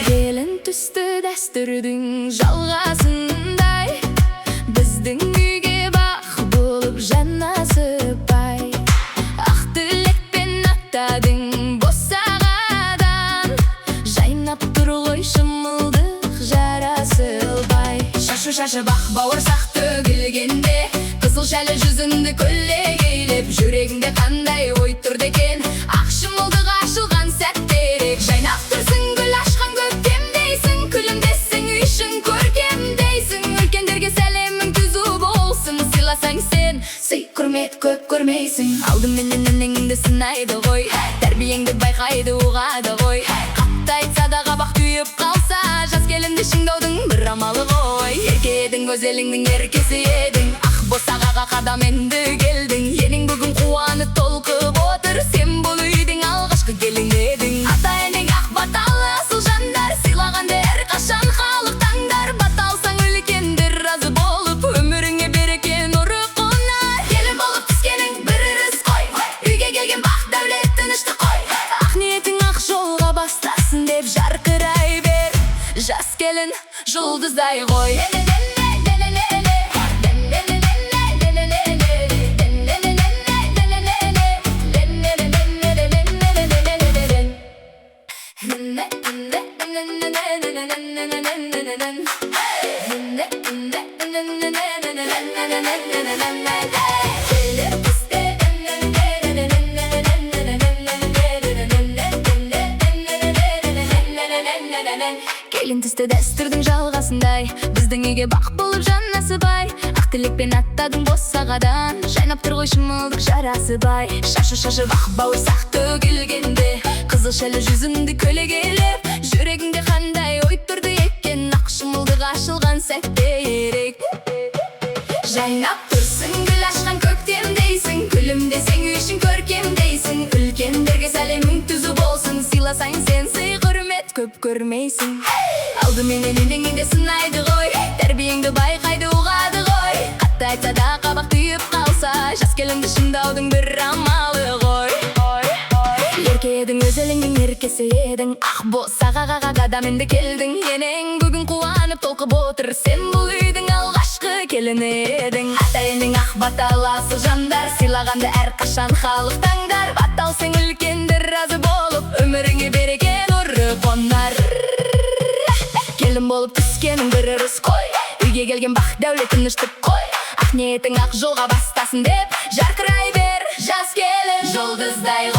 Gelin түсті дәстүрдің жалғасындай, біздің үйге бақ болып жанасып-ай. Ақ тілекпен аттадың босағадан, жайнап тұр ғой шымылдық жарасыл-бай. Шашы бақ бауырсақ төгілгенде, қызыл шәлі жүзінді көлегейлеп, жүрегіңде қандай ой тұрды екен, ақ шымылдық ашылған сәттерек. Жайнап тұрсың, гүл ашқан көктемдейсің, күлімдесің, үйшің көркемдейсің. Үлкендерге сәлемің түзу болсын, сыйласаң сен сый құрмет көп көрмейсің. Алдыменен енеңді сынайды ғой, тәрбиеңді байқайды, уғады ғой. Қатты айтса да қабақ түйіп қалса, жас келінді шыңдаудың бір амалы ғой. Ерке едің, өз еліңнің еркесі едің, ақ босағаға қадам енді келдің. Енің бүгін қуаны толқып отыр, сен бұл үйдің алғашқы келіні едің. Ата-енең ақ баталы асыл жандар, сыйлағанды әрқашан халық таңдар. Баталсаң үлкендер разы болып, өміріңе береке нұры қонар. Келін болып түскенің бір ырыс қой, үйге келген бақ дәулет тыныштық қой. Ақ ниетің ақ жолға бастасын деп жарқырай бер, жас келін жұлдыздай ғой. Келін түсті дәстүрдің жалғасындай, біздің үйге бақ болып жанасып-ай. Ақ тілекпен аттадың босағадан, жайнап тұр ғой шымылдық жарасып-ай. Шашы бақ бауырсақ төгілгенде, қызыл шәлі жүзінді көлегейлеп, жүрегіңде қандай ой тұрды екен, ақ шымылдық ашылған сәтте ерек. Жайнап тұрсың, гүл ашқан көктемдейсің, күлімдесің, үйшің көркемдейсің. Үлкендерге сәлемің түзу болсын, сыйласаң сен сый құрмет көп көрмейсің. Алдыменен енеңді сынайды ғой, тәрбиеңді байқайды, уғады ғой. Қатты айтса да қабақ түйіп қалса, жас келінді шыңдаудың бір амалы ғой. Ерке едің, өз еліңнің еркесі едің, ақ босағаға қадам енді келдің. Енең бүгін қуанып толқып отыр, сен бұл үйдің алғашқы келіні едің. Ата-енең ақ баталы асыл жандар, сыйлағанды әрқашан халық таңдар. Баталсың үлкендер разы болып, өміріңе береке нұры қонар. Келін болып түскенің бір ырыс қой, үйге келген бақ дәулет тыныштық қой. Ақ ниетің ақ жолға бастасын деп жарқырай бер, жас келін жұлдыздай